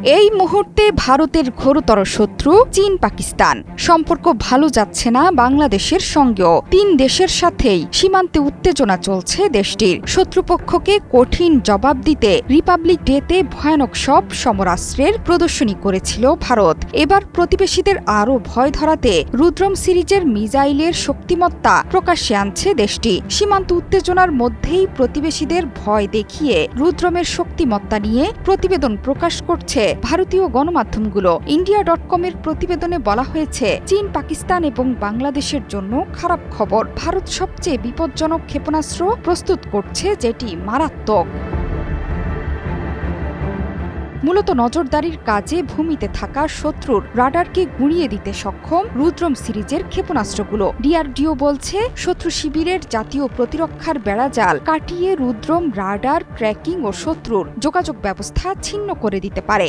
এই মুহূর্তে ভারতের ঘোরতর শত্রু চীন পাকিস্তান। সম্পর্ক ভালো যাচ্ছে না বাংলাদেশের সঙ্গেও। তিন দেশের সাথেই সীমান্তে উত্তেজনা চলছে দেশটির। শত্রুপক্ষকে কঠিন জবাব দিতে রিপাবলিক ডেতে ভয়ানক সব সমরাস্ত্রের প্রদর্শনী করেছিল ভারত। এবার প্রতিবেশীদের আরও ভয় ধরাতে রুদ্রম সিরিজের মিসাইলের শক্তিমত্তা প্রকাশ্যে আনছে দেশটি। সীমান্ত উত্তেজনার মধ্যেই প্রতিবেশীদের ভয় দেখিয়ে রুদ্রমের শক্তিমত্তা নিয়ে প্রতিবেদন প্রকাশ করছে ভারতীয় গণমাধ্যমগুলো। ইন্ডিয়া.com-এর প্রতিবেদনে বলা হয়েছে, চীন পাকিস্তান এবং বাংলাদেশের জন্য খারাপ খবর। ভারত সবচেয়ে বিপজ্জনক ক্ষেপণাস্ত্র প্রস্তুত করছে, যেটি মারাত্মক। মূলত নজরদারির কাজে ভূমিতে থাকা শত্রুর রাডারকে গুঁড়িয়ে দিতে সক্ষম রুদ্রম সিরিজের ক্ষেপণাস্ত্রগুলো। ডিআরডিও বলছে, শত্রু শিবিরের জাতীয় প্রতিরক্ষার বেড়াজাল কাটিয়ে রুদ্রম রাডার ট্র্যাকিং ও শত্রুর যোগাযোগ ব্যবস্থা ছিন্ন করে দিতে পারে।